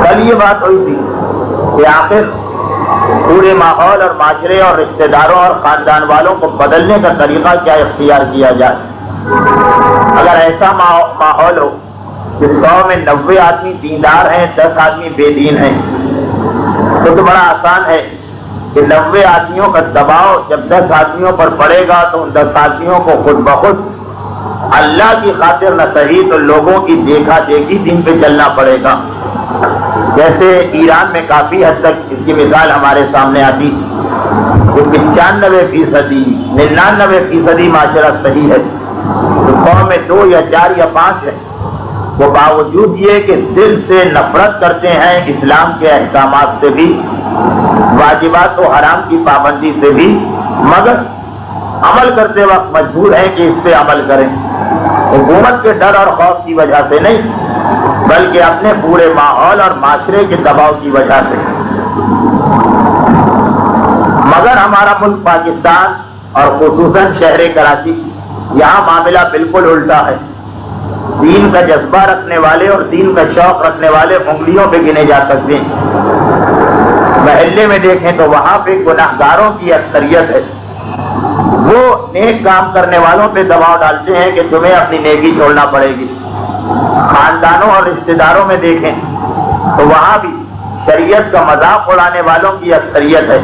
کل یہ بات ہوئی تھی کہ آخر پورے ماحول اور معاشرے اور رشتہ داروں اور خاندان والوں کو بدلنے کا طریقہ کیا اختیار کیا جائے۔ اگر ایسا ماحول ہو کہ 100 میں 90 آدمی دیندار ہیں، 10 آدمی بے دین ہیں، تو بڑا آسان ہے کہ 90 آدمیوں کا دباؤ جب 10 آدمیوں پر پڑے گا تو ان 10 آدمیوں کو خود بخود اللہ کی خاطر نہ صحیح تو لوگوں کی دیکھا دیکھی دین پہ چلنا پڑے گا۔ جیسے ایران میں کافی حد تک اس کی مثال ہمارے سامنے آتی کہ 95% 99% معاشرہ صحیح ہے، تو 100 میں 2 یا 4 یا 5 ہے، وہ باوجود یہ کہ دل سے نفرت کرتے ہیں اسلام کے احکامات سے بھی، واجبات و حرام کی پابندی سے بھی، مگر عمل کرتے وقت مجبور ہیں کہ اس پہ عمل کریں، حکومت کے ڈر اور خوف کی وجہ سے نہیں بلکہ اپنے پورے ماحول اور معاشرے کے دباؤ کی وجہ سے۔ مگر ہمارا ملک پاکستان اور خصوصاً شہر کراچی، یہاں معاملہ بالکل الٹا ہے۔ دین کا جذبہ رکھنے والے اور دین کا شوق رکھنے والے انگلیوں پہ گنے جا سکتے ہیں۔ محلے میں دیکھیں تو وہاں پہ گناہگاروں کی اکثریت ہے، وہ نیک کام کرنے والوں پہ دباؤ ڈالتے ہیں کہ تمہیں اپنی نیکی چھوڑنا پڑے گی۔ خاندانوں اور رشتہ داروں میں دیکھیں تو وہاں بھی شریعت کا مذاق اڑانے والوں کی اکثریت ہے۔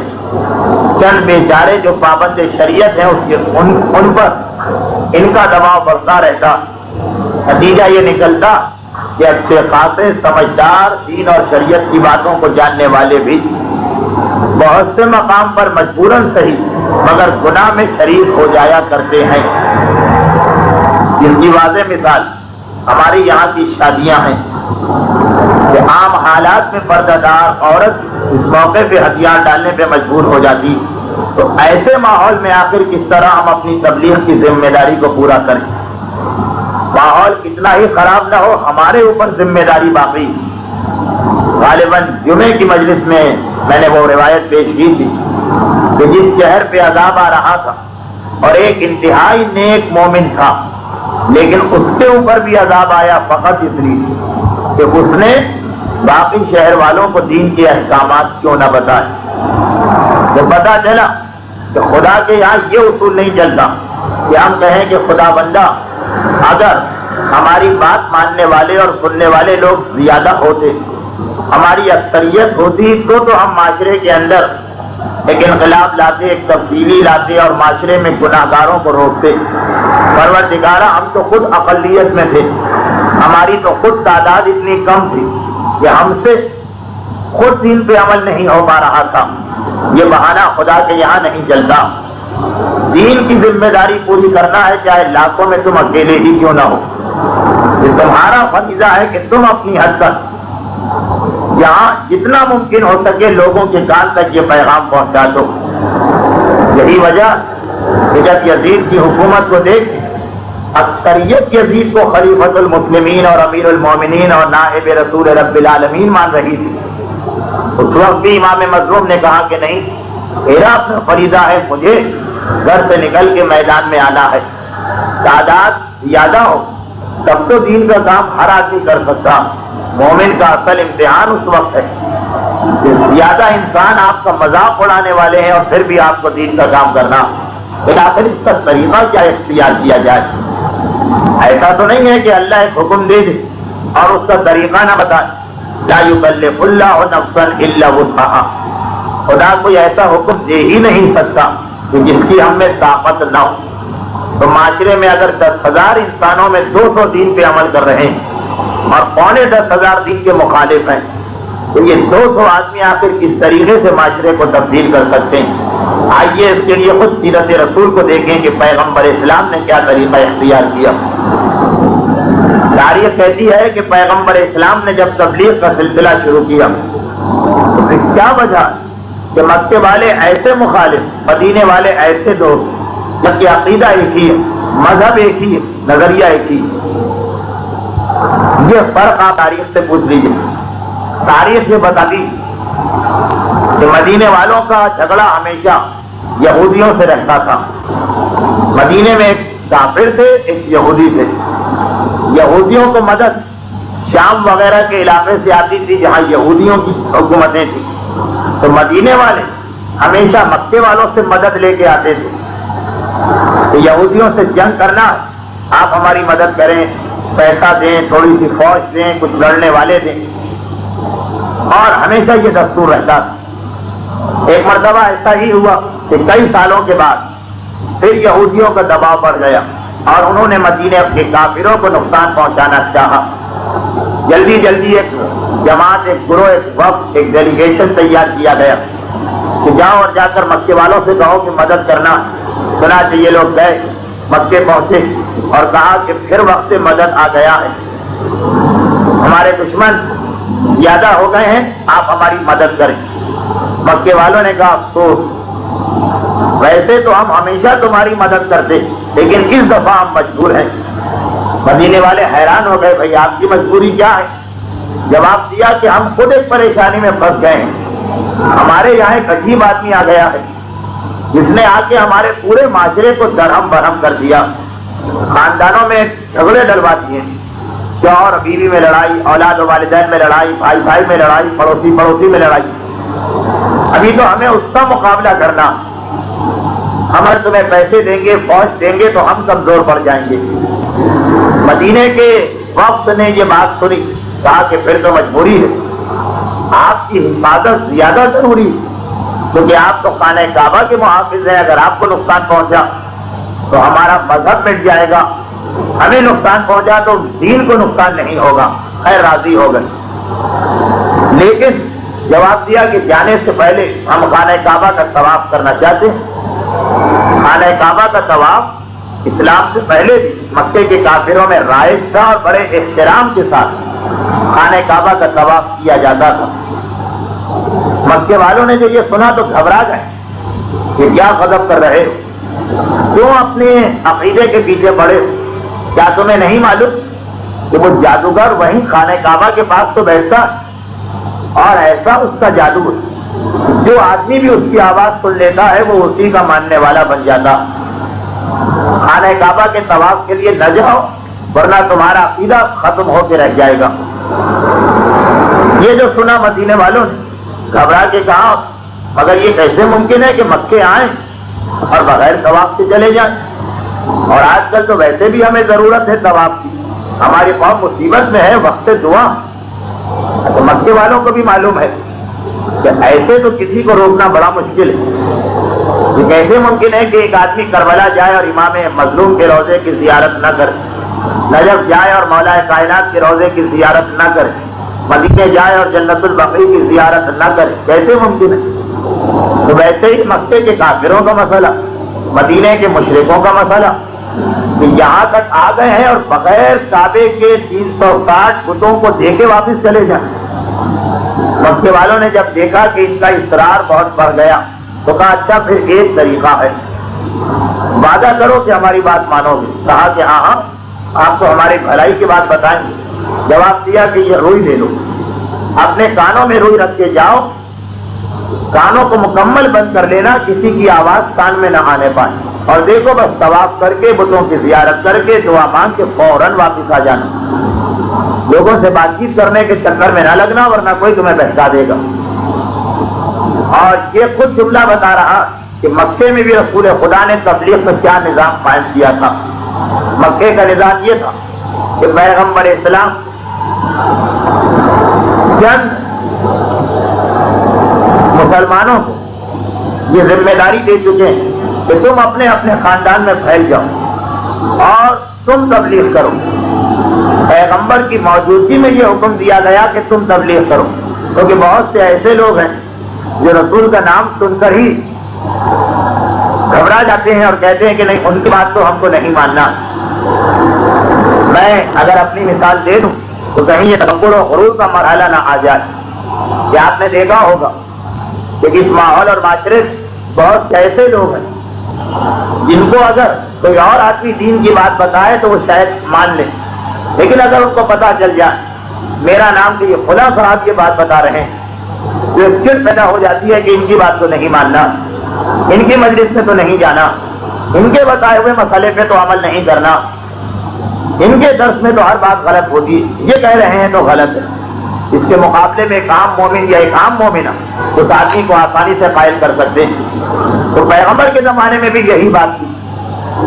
چند بیچارے جو پابند شریعت ہیں ان پر ان کا دباؤ برقرار رہتا، نتیجہ یہ نکلتا کہ اچھے خاصے سمجھدار دین اور شریعت کی باتوں کو جاننے والے بھی بہت سے مقام پر مجبوراً صحیح مگر گناہ میں شریک ہو جایا کرتے ہیں۔ جس کی واضح مثال ہماری یہاں کی شادیاں ہیں کہ عام حالات میں پردہ دار عورت اس موقع پہ ہتھیار ڈالنے پہ مجبور ہو جاتی، تو ایسے ماحول میں آخر کس طرح ہم اپنی تبلیغ کی ذمہ داری کو پورا کریں؟ ماحول کتنا ہی خراب نہ ہو، ہمارے اوپر ذمہ داری باقی۔ غالباً جمعے کی مجلس میں نے وہ روایت پیش کی تھی کہ جس شہر پہ عذاب آ رہا تھا اور ایک انتہائی نیک مومن تھا، لیکن اس کے اوپر بھی عذاب آیا فقط اس لیے کہ اس نے باقی شہر والوں کو دین کے احکامات کیوں نہ بتائے۔ تو پتہ چلا کہ خدا کے یہاں یہ اصول نہیں چلتا کہ ہم کہیں کہ خدا بندہ اگر ہماری بات ماننے والے اور سننے والے لوگ زیادہ ہوتے، ہماری اکثریت ہوتی تو ہم معاشرے کے اندر ایک انقلاب لاتے، ایک تبدیلی لاتے اور معاشرے میں گناہگاروں کو روکتے۔ پروردگارہ ہم تو خود اقلیت میں تھے، ہماری تو خود تعداد اتنی کم تھی کہ ہم سے خود دین پہ عمل نہیں ہو پا رہا تھا۔ یہ بہانہ خدا کے یہاں نہیں چلتا۔ دین کی ذمہ داری پوری کرنا ہے، چاہے لاکھوں میں تم اکیلے ہی کیوں نہ ہو۔ یہ تمہارا فریضہ ہے کہ تم اپنی حد تک یہاں جتنا ممکن ہو سکے لوگوں کے کان تک یہ پیغام پہنچا دو۔ یہی وجہ کہ جب یزید کی حکومت کو دیکھ اکثریت یزید کو خلیفۃ المسلمین اور امیر المومنین اور نائب رسول رب العالمین مان رہی تھی، اس وقت بھی امام مظلوم نے کہا کہ نہیں، میرا اپنا فریضہ ہے، مجھے گھر سے نکل کے میدان میں آنا ہے۔ تعداد زیادہ ہو تب تو دین کا کام ہر آدمی کر سکتا، مومن کا اصل امتحان اس وقت ہے کہ زیادہ انسان آپ کا مذاق اڑانے والے ہیں اور پھر بھی آپ کو دین کا کام کرنا، پھر آخر اس کا طریقہ کیا اختیار کیا جائے؟ ایسا تو نہیں ہے کہ اللہ ایک حکم دے دے اور اس کا طریقہ نہ بتائے۔ لا یکلف اللہ نفسا الا وسعها، خدا کوئی ایسا حکم دے ہی نہیں سکتا کہ جس کی ہم میں طاقت نہ ہو۔ تو معاشرے میں اگر 10,000 انسانوں میں 200 دین پہ عمل کر رہے ہیں اور 10,500 دین کے مخالف ہیں، تو یہ 200 آدمی آخر کس طریقے سے معاشرے کو تبدیل کر سکتے ہیں؟ آئیے اس کے لیے خود سیرت رسول کو دیکھیں کہ پیغمبر اسلام نے کیا طریقہ اختیار کیا۔ تاریخ کہتی ہے کہ پیغمبر اسلام نے جب تبلیغ کا سلسلہ شروع کیا تو پھر کیا وجہ کہ مکے والے ایسے مخالف، مدینے والے ایسے دوست جبکہ عقیدہ ایک ہی ہے، مذہب ایک ہی ہے، نظریہ ایک ہی ہے۔ یہ فرق آپ تاریخ سے پوچھ لیجیے۔ تاریخ یہ بتاتی کہ مدینے والوں کا جھگڑا ہمیشہ یہودیوں سے رہتا تھا۔ مدینے میں ایک کافر تھے، ایک یہودی تھے۔ یہودیوں کو مدد شام وغیرہ کے علاقے سے آتی تھی جہاں یہودیوں کی حکومتیں تھیں، تو مدینے والے ہمیشہ مکے والوں سے مدد لے کے آتے تھے کہ یہودیوں سے جنگ کرنا، آپ ہماری مدد کریں، پیسہ دیں، تھوڑی سی فوج دیں، کچھ لڑنے والے دیں، اور ہمیشہ یہ دستور رہتا تھا۔ ایک مرتبہ ایسا ہی ہوا کہ کئی سالوں کے بعد پھر یہودیوں کا دباؤ بڑھ گیا اور انہوں نے مدینے کے کافروں کو نقصان پہنچانا چاہا۔ جلدی جلدی ایک جماعت، ایک گروہ، ایک وفد، ایک ڈیلیگیشن تیار کیا گیا کہ جاؤ اور جا کر مکے والوں سے کہو کہ مدد کرنا۔ چنانچہ یہ لوگ گئے، مکے پہنچے اور کہا کہ پھر وقت مدد آ گیا ہے، ہمارے دشمن زیادہ ہو گئے ہیں، آپ ہماری مدد کریں۔ مکے والوں نے کہا افسوس، ویسے تو ہم ہمیشہ تمہاری مدد کرتے، لیکن اس دفعہ ہم مجبور ہیں۔ مدینے والے حیران ہو گئے، بھائی آپ کی مجبوری کیا ہے؟ جواب دیا کہ ہم خود ایک پریشانی میں پھنس گئے ہیں، ہمارے یہاں ایک عجیب آدمی آ گیا ہے جس نے آ کے ہمارے پورے معاشرے کو درہم برہم کر دیا، خاندانوں میں جھگڑے ڈلوا دیے، شوہر بیوی میں لڑائی، اولاد و والدین میں لڑائی، بھائی بھائی میں لڑائی، پڑوسی پڑوسی میں لڑائی۔ ابھی تو ہمیں اس کا مقابلہ کرنا، ہم تمہیں پیسے دیں گے، فوج دیں گے تو ہم کمزور پڑ جائیں گے۔ مدینے کے وقت نے یہ بات سنی، کہا کہ پھر تو مجبوری ہے، آپ کی حفاظت زیادہ ضروری، کیونکہ آپ تو خانہ کعبہ کے محافظ ہیں، اگر آپ کو نقصان پہنچا تو ہمارا مذہب مٹ جائے گا، ہمیں نقصان پہنچا تو دین کو نقصان نہیں ہوگا۔ خیر راضی ہو گئے، لیکن جواب دیا کہ جانے سے پہلے ہم خانہ کعبہ کا طواف کرنا چاہتے ہیں۔ خانہ کعبہ کا طواف اسلام سے پہلے بھی مکے کے کافروں میں رائج تھا اور بڑے احترام کے ساتھ خانہ کعبہ کا طواف کیا جاتا تھا۔ مکے والوں نے جو یہ سنا تو گھبرا گئے کہ کیا غضب کر رہے ہو، کیوں اپنے عقیدے کے پیچھے پڑے، کیا تمہیں نہیں معلوم کہ وہ جادوگر وہیں خانہ کعبہ کے پاس تو بیٹھتا اور ایسا اس کا جادو ہے، جو آدمی بھی اس کی آواز سن لیتا ہے وہ اسی کا ماننے والا بن جاتا۔ خانہ کعبہ کے طواف کے لیے نہ جاؤ ورنہ تمہارا عقیدہ ختم ہو کے رہ جائے گا۔ یہ جو سنا مدینے والوں نے گھبرا کے کہا مگر یہ کیسے ممکن ہے کہ مکے آئیں اور بغیر طواف سے چلے جائیں، اور آج کل تو ویسے بھی ہمیں ضرورت ہے طواف کی، ہماری قوم مصیبت میں ہے، وقت دعا۔ تو مکے والوں کو بھی معلوم ہے کہ ایسے تو کسی کو روکنا بڑا مشکل ہے، یہ کیسے ممکن ہے کہ ایک آدمی کربلا جائے اور امام مظلوم کے روضے کی زیارت نہ کرے، نجف جائے اور مولا کائنات کے روضے کی زیارت نہ کرے، مدینے جائے اور جنت البقیع کی زیارت نہ کرے، کیسے ممکن ہے؟ تو ویسے ہی مکے کے کافروں کا مسئلہ، مدینے کے مشرکوں کا مسئلہ کہ یہاں تک آ گئے ہیں اور بغیر کعبے کے 360 بتوں کو دیکھے واپس چلے جائیں۔ مکے والوں نے جب دیکھا کہ ان کا اصرار بہت بڑھ گیا تو کہا اچھا پھر ایک طریقہ ہے، وعدہ کرو کہ ہماری بات مانو گے۔ کہا کہ ہاں ہاں آپ تو ہماری بھلائی کی بات بتائیں گے۔ جواب دیا کہ یہ روئی لے لو، اپنے کانوں میں روئی رکھ کے جاؤ، کانوں کو مکمل بند کر لینا، کسی کی آواز کان میں نہ آنے پائے، اور دیکھو بس طواف کر کے بتوں کی زیارت کر کے دعا مانگ کے فوراً واپس آ جانا، لوگوں سے بات چیت کرنے کے چکر میں نہ لگنا ورنہ کوئی تمہیں بہکا دے گا۔ اور یہ خود جملہ بتا رہا کہ مکے میں بھی رسول خدا نے تبلیغ کا کیا نظام قائم کیا تھا۔ مکے کا نظام یہ تھا کہ پیغمبر اسلام چند مسلمانوں کو یہ ذمہ داری دے چکے ہیں کہ تم اپنے اپنے خاندان میں پھیل جاؤ اور تم تبلیغ کرو۔ پیغمبر کی موجودگی میں یہ حکم دیا گیا کہ تم تبلیغ کرو، کیونکہ بہت سے ایسے لوگ ہیں جو رسول کا نام سن کر ہی گھبرا جاتے ہیں اور کہتے ہیں کہ نہیں ان کی بات تو ہم کو نہیں ماننا۔ میں اگر اپنی مثال دے دوں تو کہیں یہ تکبر و غرور کا مرحلہ نہ آ جائے کہ آپ نے دیکھا ہوگا کہ اس ماحول اور معاشرے بہت سے ایسے لوگ ہیں جن کو اگر کوئی اور آدمی دین کی بات بتائے تو وہ شاید مان لیں، لیکن اگر ان کو پتا چل جائے میرا نام کہ یہ فلاں صاحب یہ بات بتا رہے ہیں تو ایک چڑ پیدا ہو جاتی ہے کہ ان کی بات کو نہیں ماننا، ان کی مجلس میں تو نہیں جانا، ان کے بتائے ہوئے مسئلے پہ تو عمل نہیں کرنا۔ ان کے درس میں تو ہر بات غلط ہوتی ہے، یہ کہہ رہے ہیں تو غلط ہے۔ اس کے مقابلے میں ایک عام مومن یا ایک عام مومنہ اس آدمی کو آسانی سے قائل کر سکتے ہیں۔ تو پیغمبر کے زمانے میں بھی یہی بات تھی،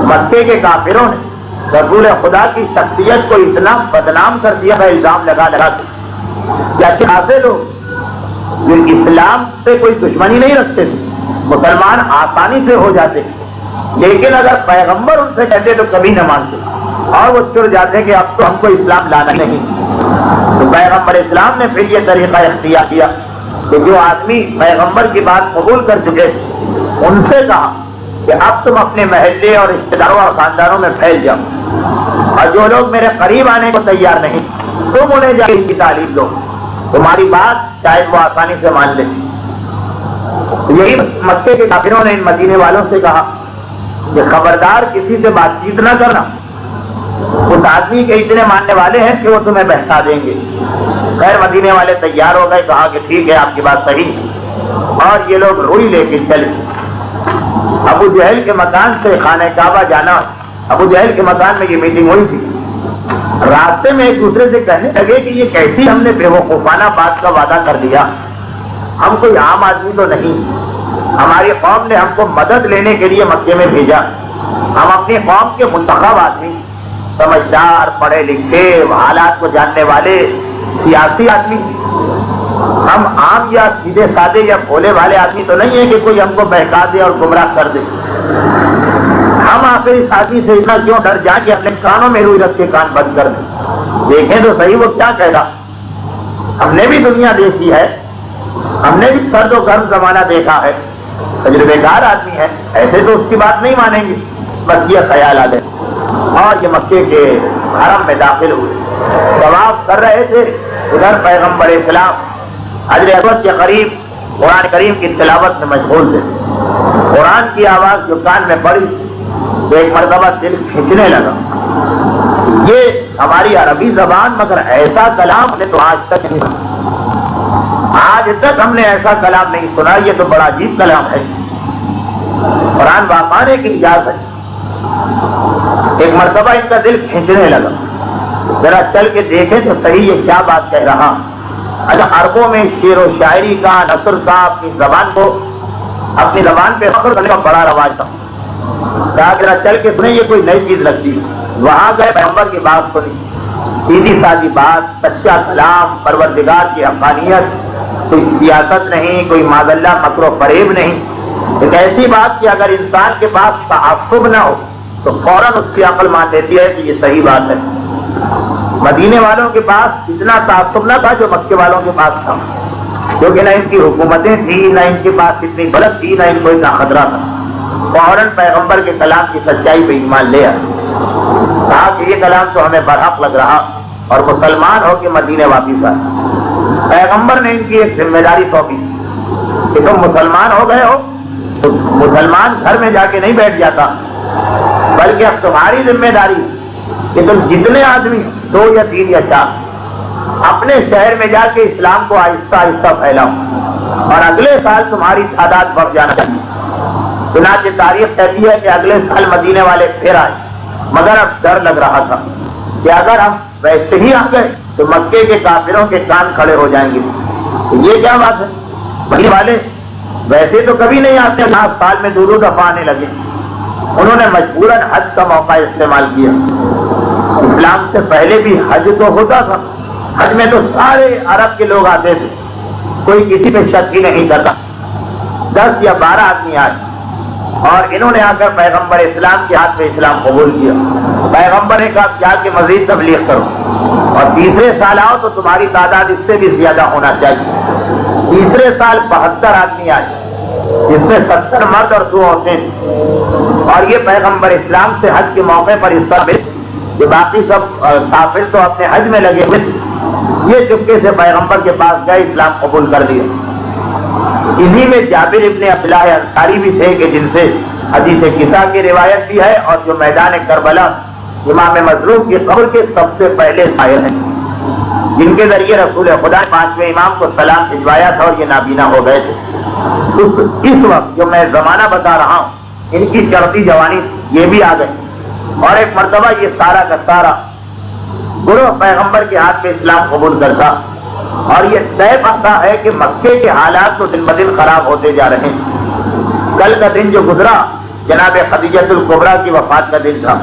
مکے کے کافروں نے رسول خدا کی شخصیت کو اتنا بدنام کر دیا ہے، الزام لگا کے کہ اچھے خاصے لوگ جو اسلام سے کوئی دشمنی نہیں رکھتے تھے، مسلمان آسانی سے ہو جاتے، لیکن اگر پیغمبر ان سے کہتے تو کبھی نہ مانتے اور وہ چڑ جاتے کہ اب تو ہم کو اسلام لانا نہیں۔ تو پیغمبر اسلام نے پھر یہ طریقہ اختیار کیا کہ جو آدمی پیغمبر کی بات قبول کر چکے ان سے کہا کہ اب تم اپنے محلے اور رشتے داروں اور خاندانوں میں پھیل جاؤ، اور جو لوگ میرے قریب آنے کو تیار نہیں تم انہیں جا کے ان کی تعلیم دو، تمہاری بات شاید وہ آسانی سے مان لیں۔ یہی مکے کے کافروں نے ان مدینے والوں سے کہا کہ خبردار کسی سے بات چیت نہ کرنا، اس آدمی کے اتنے ماننے والے ہیں کہ وہ تمہیں بہتا دیں گے۔ خیر مدینے والے تیار ہو گئے، کہا کہ ٹھیک ہے آپ کی بات صحیح ہے، اور یہ لوگ روئی لے کے چلے۔ ابو جہل کے مکان سے خانہ کعبہ جانا، ابو جہل کے مکان میں یہ میٹنگ ہوئی تھی۔ راستے میں ایک دوسرے سے کہنے لگے کہ یہ کیسی ہم نے بے وقوفانہ بات کا وعدہ کر دیا، ہم کوئی عام آدمی تو نہیں، ہماری قوم نے ہم کو مدد لینے کے لیے مکے میں بھیجا، ہم اپنی قوم کے منتخب آدمی، سمجھدار، پڑھے لکھے، حالات کو جاننے والے، سیاسی آدمی، ہم عام یا سیدھے سادے یا بھولے والے آدمی تو نہیں ہیں کہ کوئی ہم کو بہکا دے اور گمراہ کر دے۔ ہم آخر اس آدمی سے اتنا کیوں ڈر جائیں کہ اپنے کانوں میں روئی رکھ کے کان بند کر دیں؟ دیکھیں تو صحیح وہ کیا کہے گا۔ ہم نے بھی دنیا دیکھی ہے، ہم نے بھی سرد و گرم زمانہ دیکھا ہے، تجربے کار آدمی ہے، ایسے تو اس کی بات نہیں مانیں گے۔ بس یہ خیال آ گئے اور یہ مکے کے حرم میں داخل ہوئے، طواف کر رہے تھے، ادھر پیغمبر اسلام حجر اسود کے قریب قرآن کریم کی تلاوت میں مشغول تھے۔ قرآن کی آواز جو کان میں پڑی تو ایک مرتبہ دل کھینچنے لگا، یہ ہماری عربی زبان مگر ایسا کلام نے تو آج تک نہیں سنا، آج تک ہم نے ایسا کلام نہیں سنا، یہ تو بڑا عجیب کلام ہے، قرآن پانے کی اجازت ہے۔ ایک مرتبہ ان کا دل کھینچنے لگا، ذرا چل کے دیکھیں تو صحیح یہ کیا بات کہہ رہا۔ اچھا عربوں میں شعر و شاعری کا، نثر کا اپنی زبان پہ فخر کرنے کا بڑا رواج تھا، کہا ذرا چل کے سنیں یہ کوئی نئی چیز لگتی ہے۔ وہاں گئے، پیغمبر کی بات سنی، سیدھی سادی بات، سچا کلام، پروردگار کی حقانیت، کوئی سیاست نہیں، کوئی معاذ اللہ مکر و فریب نہیں، ایک ایسی بات کہ اگر انسان کے پاس تعصب نہ ہو تو فوراً اس کی عقل مان لیتی ہے کہ یہ صحیح بات ہے۔ مدینے والوں کے پاس اتنا تعصب نہ تھا جو مکے والوں کے پاس تھا، کیونکہ نہ ان کی حکومتیں تھیں، نہ ان کے پاس اتنی بلد تھی، نہ ان کو اتنا خطرہ تھا۔ فوراً پیغمبر کے کلام کی سچائی پہ ایمان لے آئے، کہا کہ یہ کلام تو ہمیں برحق لگ رہا، اور مسلمان ہو کے مدینے واپس آئے۔ پیغمبر نے ان کی ایک ذمہ داری سونپی کہ تم مسلمان ہو گئے ہو تو مسلمان گھر میں جا کے نہیں بیٹھ جاتا، بلکہ اب تمہاری ذمہ داری کہ تم جتنے آدمی 2 یا 3 یا 4 اپنے شہر میں جا کے اسلام کو آہستہ آہستہ پھیلاؤ، اور اگلے سال تمہاری تعداد بڑھ جانا چاہیے۔ چنانچہ تاریخ کہتی ہے کہ اگلے سال مدینے والے پھر آئے، مگر اب ڈر لگ رہا تھا کہ اگر ہم ویسے ہی آ گئے تو مکے کے کافروں کے کان کھڑے ہو جائیں گے۔ یہ کیا بات ہے، مدینے والے ویسے تو کبھی نہیں آتے، نہ سال میں 2 دفعہ آنے لگے، انہوں نے مجبوراً حج کا موقع استعمال کیا۔ اسلام سے پہلے بھی حج تو ہوتا تھا، حج میں تو سارے عرب کے لوگ آتے تھے، کوئی کسی پہ شک ہی نہیں کرتا۔ 10 یا 12 آدمی آئے اور انہوں نے آ کر پیغمبر اسلام کے ہاتھ میں اسلام قبول کیا۔ پیغمبر نے کہا کیا کہ مزید تبلیغ کرو، اور تیسرے سال آؤ تو تمہاری تعداد اس سے بھی زیادہ ہونا چاہیے۔ تیسرے سال 72 آدمی آئے، جس میں 70 مرد اور 2 عورتیں، اور یہ پیغمبر اسلام سے حج کے موقع پر اس طرح کہ باقی سب کافر تو اپنے حج میں لگے ہوئے تھے، یہ چپکے سے پیغمبر کے پاس گئے، اسلام قبول کر لیا۔ انہی میں جابر ابن عبداللہ انصاری بھی تھے کہ جن سے حدیث قصہ کی روایت بھی ہے، اور جو میدان کربلا امام مظلوم کی قبر کے سب سے پہلے شاعر ہیں، جن کے ذریعے رسول خدا 5ویں امام کو سلام بھجوایا تھا اور یہ نابینا ہو گئے تھے۔ اس وقت جو میں زمانہ بتا رہا ہوں، ان کی چڑھتی جوانی یہ بھی آ گئے، اور ایک مرتبہ یہ سارا کا سارا گروہ پیغمبر کے ہاتھ میں اسلام قبول کرتا، اور یہ طے پاتا ہے کہ مکے کے حالات تو دن بدن خراب ہوتے جا رہے ہیں۔ کل کا دن جو گزرا جناب خدیجہ الکبریٰ کی وفات کا دن تھا۔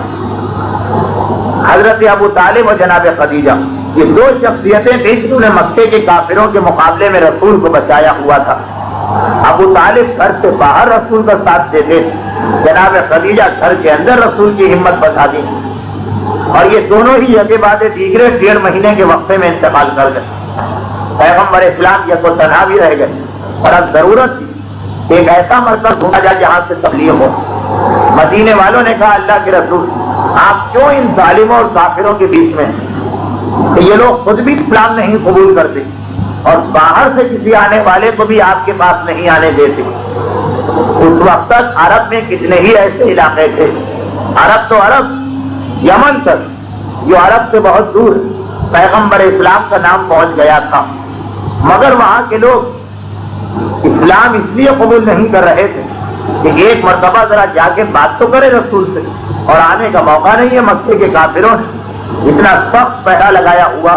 حضرت ابو طالب اور جناب خدیجہ یہ دو شخصیتیں تھیں جنہوں نے مکے کے کافروں کے مقابلے میں رسول کو بچایا ہوا تھا۔ ابو طالب گھر سے باہر رسول کا ساتھ دیتے، جناب خدیجہ گھر کے اندر رسول کی ہمت بچاتی، اور یہ دونوں ہی یکے بعد دیگرے 1.5 مہینے کے وقفے میں انتقال کر گئے۔ پیغمبر اسلام یک و تنہا بھی رہ گئے، اور اب ضرورت تھی کہ ایک ایسا مرکز ڈھونڈا جائے جہاں سے تبلیغ ہو۔ مدینے والوں نے کہا اللہ کے رسول آپ کیوں ان ظالموں اور کافروں کے بیچ میں ہیں کہ یہ لوگ خود بھی اسلام نہیں قبول کرتے اور باہر سے کسی آنے والے کو بھی آپ کے پاس نہیں آنے دیتے۔ اس وقت تک عرب میں کتنے ہی ایسے علاقے تھے، عرب تو عرب، یمن تک جو عرب سے بہت دور پیغمبر اسلام کا نام پہنچ گیا تھا، مگر وہاں کے لوگ اسلام اس لیے قبول نہیں کر رہے تھے کہ ایک مرتبہ ذرا جا کے بات تو کرے رسول سے، اور آنے کا موقع نہیں ہے۔ مکے کے کافروں نے اتنا سخت پہرا لگایا ہوا،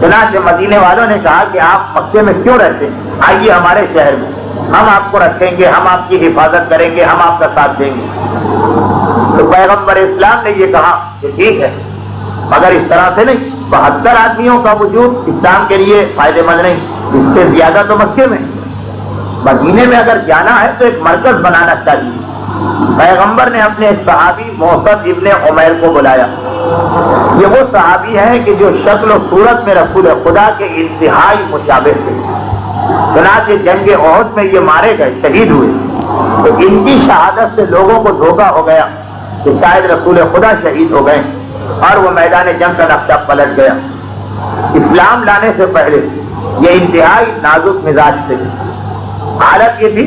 چنانچہ مدینے والوں نے کہا کہ آپ مکے میں کیوں رہتے ہیں، آئیے ہمارے شہر میں، ہم آپ کو رکھیں گے، ہم آپ کی حفاظت کریں گے، ہم آپ کا ساتھ دیں گے۔ تو پیغمبر اسلام نے یہ کہا کہ ٹھیک ہے، مگر اس طرح سے نہیں، 72 آدمیوں کا وجود اسلام کے لیے فائدہ مند نہیں، اس سے زیادہ تو مکے میں، مدینے میں اگر جانا ہے تو ایک مرکز بنانا چاہیے۔ پیغمبر نے اپنے صحابی موصب ابن عمیر کو بلایا۔ یہ وہ صحابی ہیں کہ جو شکل و صورت میں رسول خدا کے انتہائی مشابہ تھے، چنانچہ جنگ احد میں یہ مارے گئے، شہید ہوئے، تو ان کی شہادت سے لوگوں کو دھوکہ ہو گیا کہ شاید رسول خدا شہید ہو گئے، اور وہ میدان جنگ کا نقشہ پلٹ گیا۔ اسلام لانے سے پہلے یہ انتہائی نازک مزاج تھے، حالت یہ تھی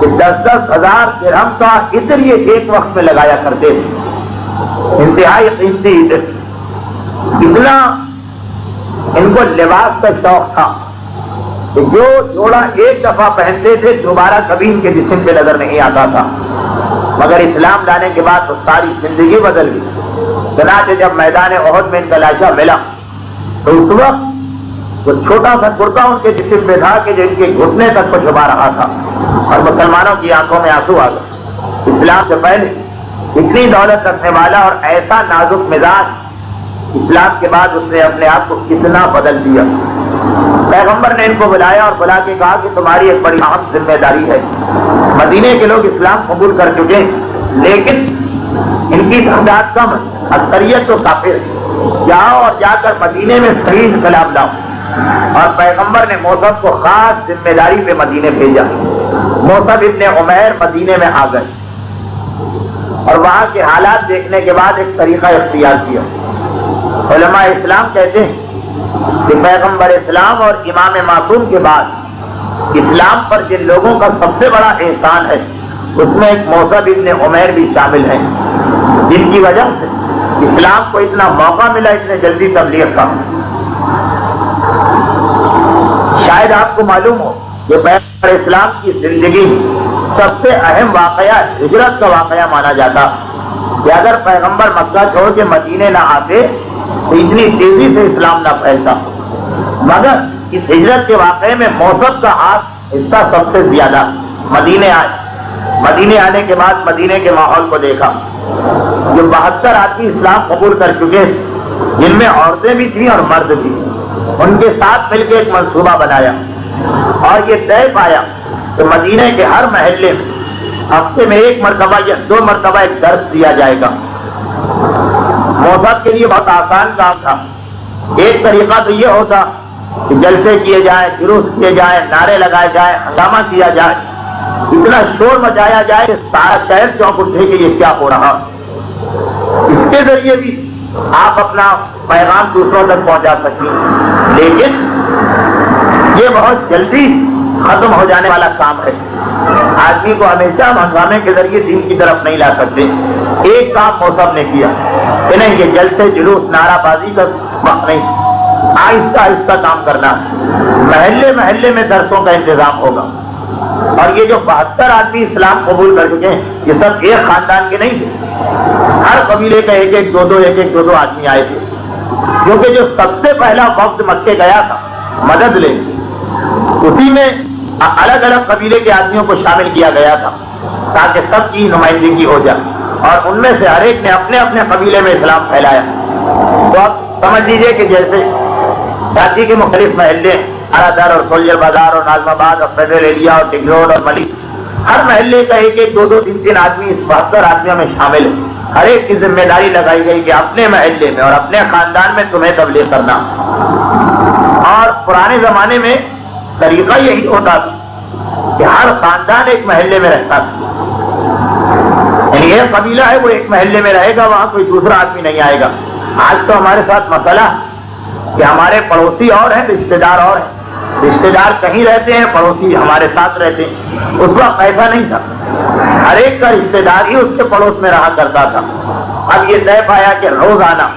کہ 10-10 ہزار درہم کا عطر یہ ایک وقت میں لگایا کرتے تھے، انتہائی قیمتی عطر۔ اتنا ان کو لباس کا شوق تھا کہ جو جوڑا ایک دفعہ پہنتے تھے دوبارہ کبھی ان کے جسم پہ نظر نہیں آتا تھا، مگر اسلام لانے کے بعد تو ساری زندگی بدل گئی۔ چنانچہ جب میدان احد میں ان کا لاشا ملا تو اس وقت وہ چھوٹا سا کرتا ان کے جسم پہ تھا کہ جو ان کے گھٹنے تک کو چھپا رہا تھا، اور مسلمانوں کی آنکھوں میں آنسو آ گئے۔ اسلام سے پہلے اتنی دولت رکھنے والا اور ایسا نازک مزاج، اسلام کے بعد اس نے اپنے آپ کو کتنا بدل دیا۔ پیغمبر نے ان کو بلایا اور بلا کے کہا کہ تمہاری ایک بڑی اہم ذمہ داری ہے، مدینے کے لوگ اسلام قبول کر چکے لیکن ان کی تعداد کم ہے، اکثریت تو کافر، جاؤ اور جا کر مدینے میں صحیح انقلاب لاؤ۔ اور پیغمبر نے موصب کو خاص ذمہ داری پہ مدینے بھیجا۔ موصب ابن عمیر مدینے میں آ گئے اور وہاں کے حالات دیکھنے کے بعد ایک طریقہ اختیار کیا۔ علماء اسلام کہتے ہیں کہ پیغمبر اسلام اور امام معصوم کے بعد اسلام پر جن لوگوں کا سب سے بڑا احسان ہے اس میں ایک موصب ابن عمیر بھی شامل ہیں، جن کی وجہ سے اسلام کو اتنا موقع ملا اتنے جلدی تبلیغ کا۔ شاید آپ کو معلوم ہو کہ پیغمبر اسلام کی زندگی سب سے اہم واقعہ ہجرت کا واقعہ مانا جاتا کہ اگر پیغمبر مکہ چھوڑ کے مدینے نہ آتے تو اتنی تیزی سے اسلام نہ پھیلتا، مگر اس ہجرت کے واقعے میں موصب کا ہاتھ حصہ سب سے زیادہ۔ مدینے آئے، مدینے آنے کے بعد مدینے کے ماحول کو دیکھا، جو 72 آدمی اسلام قبول کر چکے جن میں عورتیں بھی تھیں اور مرد بھی، ان کے ساتھ مل کے ایک منصوبہ بنایا اور یہ طے پایا کہ مدینے کے ہر محلے میں ہفتے میں 1 مرتبہ یا 2 مرتبہ ایک درس دیا جائے گا۔ موصب کے لیے بہت آسان کام تھا۔ ایک طریقہ تو یہ ہوتا کہ جلسے کیے جائیں، جلوس کیے جائیں، نعرے لگائے جائیں، ہنگامہ کیا جائے، اتنا شور مچایا جائے کہ سارا شہر چونک اٹھے کہ یہ کیا ہو رہا۔ اس کے ذریعے بھی آپ اپنا پیغام دوسروں تک پہنچا سکیں، لیکن یہ بہت جلدی ختم ہو جانے والا کام ہے۔ آدمی کو ہمیشہ ہنگامے کے ذریعے دین کی طرف نہیں لا سکتے۔ ایک کام موصب نے کیا کہ نہیں، یہ جلسے جلوس نعرہ بازی کا وقت نہیں، آہستہ آہستہ کام کرنا، محلے محلے میں درسوں کا انتظام ہوگا۔ اور یہ جو 72 آدمی اسلام قبول کر چکے ہیں یہ سب ایک خاندان کے نہیں تھے، ہر قبیلے کا ایک ایک دو آدمی آئے تھے، کیونکہ جو سب سے پہلا وفد مکے گیا تھا مدد لے، اسی میں الگ الگ قبیلے کے آدمیوں کو شامل کیا گیا تھا تاکہ سب کی نمائندگی ہو جائے، اور ان میں سے ہر ایک نے اپنے اپنے قبیلے میں اسلام پھیلایا۔ تو اب سمجھ لیجیے کہ جیسے کراچی کے مختلف محلے ارادر اور سولجر بازار اور نازم آباد اور فیڈرل ایریا اور ڈنگ روڈ اور ملک، ہر محلے کا ایک ایک دو تین آدمی اس 72 آدمیوں میں شامل ہے۔ ہر ایک کی ذمہ داری لگائی گئی کہ اپنے محلے میں اور اپنے خاندان میں تمہیں تبلیغ کرنا۔ اور پرانے زمانے میں طریقہ یہی ہوتا تھا کہ ہر خاندان ایک محلے میں رہتا تھا، یعنی یہ قبیلہ ہے وہ ایک محلے میں رہے گا، وہاں کوئی دوسرا آدمی نہیں آئے گا۔ آج تو ہمارے ساتھ مسئلہ کہ ہمارے پڑوسی اور ہیں، رشتے دار اور ہیں، رشتے دار کہیں رہتے ہیں، پڑوسی ہمارے ساتھ رہتے ہیں۔ اس وقت ایسا نہیں تھا، ہر ایک کا رشتے دار ہی اس کے پڑوس میں رہا کرتا تھا۔ اب یہ طے پایا کہ روزانہ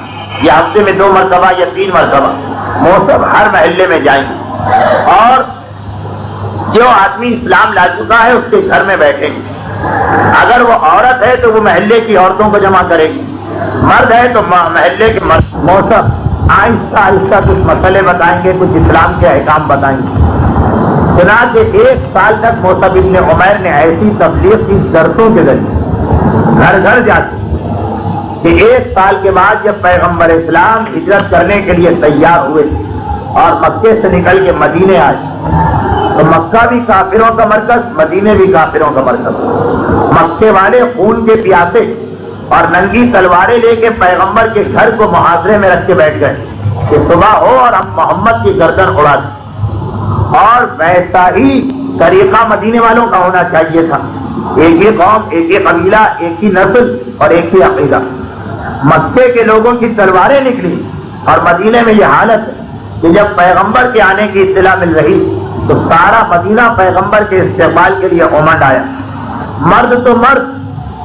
یا ہفتے میں 2 مرتبہ یا 3 مرتبہ موسم ہر محلے میں جائیں گے، اور جو آدمی اسلام لا چکا ہے اس کے گھر میں بیٹھیں گے۔ اگر وہ عورت ہے تو وہ محلے کی عورتوں کو جمع کرے گی، مرد ہے تو محلے کے مرد۔ موسم آہستہ آہستہ کچھ مسئلے بتائیں گے، کچھ اسلام کے احکام بتائیں گے۔ چنانچہ 1 سال تک موسیٰ ابن عمیر نے ایسی تبلیغ کی شرطوں کے ذریعے گھر گھر جاتے کہ 1 سال کے بعد جب پیغمبر اسلام ہجرت کرنے کے لیے تیار ہوئے اور مکے سے نکل کے مدینے آئے تو مکہ بھی کافروں کا مرکز، مدینے بھی کافروں کا مرکز۔ مکے والے خون کے پیاسے اور ننگی تلواریں لے کے پیغمبر کے گھر کو محاصرے میں رکھ کے بیٹھ گئے کہ صبح ہو اور ہم محمد کی گردن اڑا دیں، اور ویسا ہی طریقہ مدینے والوں کا ہونا چاہیے تھا، ایک ہی قوم، ایک ہی قبیلہ، ایک ہی نسل اور ایک ہی عقیدہ۔ مکے کے لوگوں کی تلواریں نکلی اور مدینے میں یہ حالت ہے کہ جب پیغمبر کے آنے کی اطلاع مل رہی تو سارا مدینہ پیغمبر کے استقبال کے لیے امنڈ آیا، مرد تو مرد،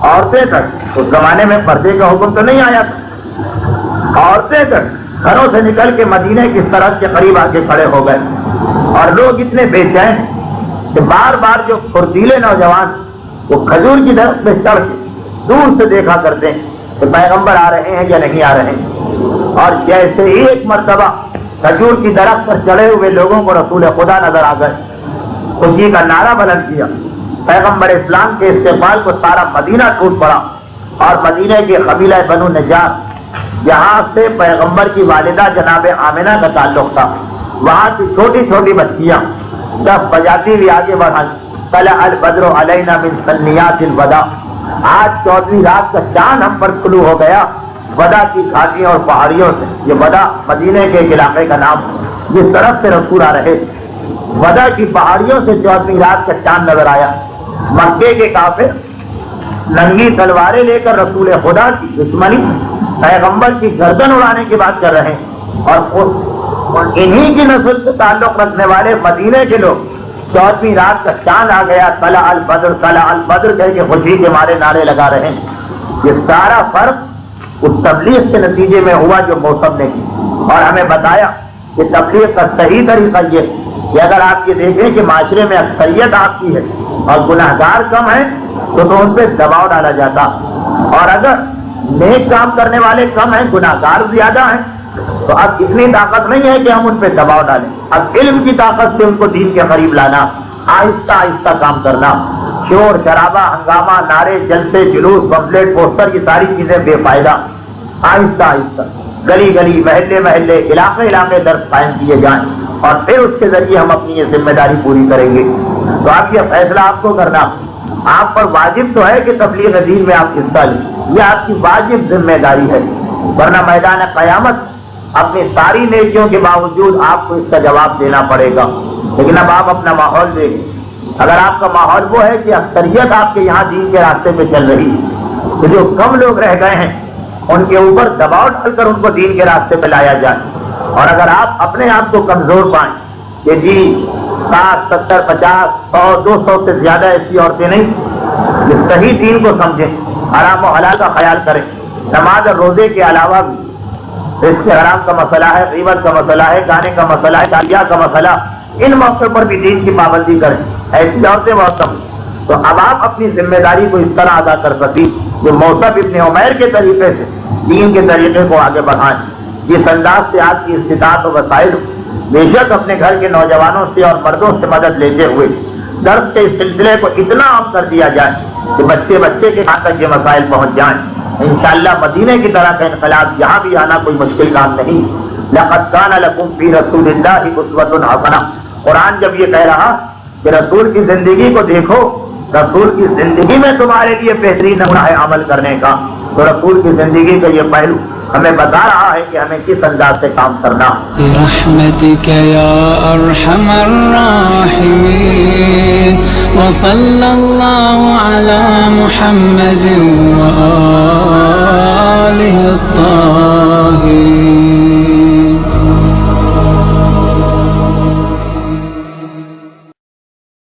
عورتیں تک۔ اس زمانے میں پردے کا حکم تو نہیں آیا تھا، عورتیں تک گھروں سے نکل کے مدینے کی سرحد کے قریب آ کے کھڑے ہو گئے، اور لوگ اتنے بے چین کہ بار بار جو پھرتیلے نوجوان وہ کھجور کی درخت پہ چڑھ کے دور سے دیکھا کرتے ہیں کہ پیغمبر آ رہے ہیں یا نہیں آ رہے ہیں، اور جیسے ہی ایک مرتبہ کھجور کی درخت پر چڑھے ہوئے لوگوں کو رسول خدا نظر آ گئے، خوشی کا نعرہ بلند کیا، پیغمبر اسلام کے استقبال کو سارا مدینہ ٹوٹ پڑا۔ اور مدینہ کے قبیلہ بنو نجار، جہاں سے پیغمبر کی والدہ جناب آمنہ کا تعلق تھا، وہاں کی چھوٹی چھوٹی بچیاں دف بجاتی ہوئی آگے بڑھائیں، طلع البدر علینا من ثنیات الوداع، آج 14ویں رات کا چاند ہم پر طلوع ہو گیا ودا کی گھاٹیوں اور پہاڑیوں سے۔ یہ ودا مدینے کے ایک علاقے کا نام، جس طرف سے رسول آ رہے تھے، ودا کی پہاڑیوں سے 14ویں رات کا چاند نظر آیا۔ مکے کے کافر ننگی تلواریں لے کر رسول خدا کی دشمنی، پیغمبر کی گردن اڑانے کی بات کر رہے ہیں، اور انہی کی نسل سے تعلق رکھنے والے مدینے کے لوگ 14ویں رات کا چاند آ گیا، طلع البدر کہہ کے خوشی کے مارے نعرے لگا رہے ہیں۔ یہ سارا فرق اس تبلیغ کے نتیجے میں ہوا جو موسم نے کی، اور ہمیں بتایا کہ تبلیغ کا صحیح طریقہ یہ کہ اگر آپ یہ دیکھیں کہ معاشرے میں اکثریت آپ کی ہے اور گناہگار کم ہیں تو ان پہ دباؤ ڈالا جاتا، اور اگر نیک کام کرنے والے کم ہیں، گناہگار زیادہ ہیں، تو اب اتنی طاقت نہیں ہے کہ ہم ان پہ دباؤ ڈالیں۔ اب علم کی طاقت سے ان کو دین کے قریب لانا، آہستہ آہستہ کام کرنا، شور شرابہ ہنگامہ نعرے جلسے جلوس پمفلیٹ پوسٹر یہ ساری چیزیں بے فائدہ، آہستہ آہستہ گلی گلی محلے محلے علاقے علاقے درس قائم کیے جائیں، اور پھر اس کے ذریعے ہم اپنی یہ ذمہ داری پوری کریں گے۔ تو آپ یہ فیصلہ آپ کو کرنا، آپ پر واجب تو ہے کہ تبلیغ دین میں آپ حصہ لیں، یہ آپ کی واجب ذمہ داری ہے، ورنہ میدان قیامت اپنی ساری نیکیوں کے باوجود آپ کو اس کا جواب دینا پڑے گا۔ لیکن اب آپ اپنا ماحول دیکھیں، اگر آپ کا ماحول وہ ہے کہ اکثریت آپ کے یہاں دین کے راستے پہ چل رہی ہے، تو جو کم لوگ رہ گئے ہیں ان کے اوپر دباؤ ڈال کر ان کو دین کے راستے پہ لایا جائے، اور اگر آپ اپنے آپ کو کمزور پائیں کہ جی 60 70 50 100 200 سے زیادہ ایسی عورتیں نہیں جو صحیح دین کو سمجھیں، حرام و حلال کا خیال کریں، نماز اور روزے کے علاوہ بھی رزق حرام کا مسئلہ ہے، غیبت کا مسئلہ ہے، گانے کا مسئلہ ہے، تعلیہ کا مسئلہ، ان موقع پر بھی دین کی پابندی کریں۔ ایسی عورتیں موسم. تو اب آپ اپنی ذمہ داری کو اس طرح ادا کر سکی جو موسم ابن عمیر کے طریقے سے دین کے طریقے کو آگے بڑھائیں. جس انداز سے آپ کی استطاعت و وسائل بے شک اپنے گھر کے نوجوانوں سے اور مردوں سے مدد لیتے ہوئے درس کے اس سلسلے کو اتنا عام کر دیا جائے کہ بچے بچے کے ہاتھ تک یہ مسائل پہنچ جائیں. انشاءاللہ مدینے کی طرح کا انقلاب یہاں بھی آنا کوئی مشکل کام نہیں. لقد کان لکم فی رسول اللہ اسوۃ حسنہ. قرآن جب یہ کہہ رہا کہ رسول کی زندگی کو دیکھو، رسول کی زندگی میں تمہارے لیے بہترین نمونہ ہے عمل کرنے کا، تو رسول کی زندگی کا یہ پہلو ہمیں بتا رہا ہے کہ ہمیں کس انداز سے کام کرنا. برحمتک یا ارحم الراحمین وصلی اللہ علی محمد وآلہ الطاہرین.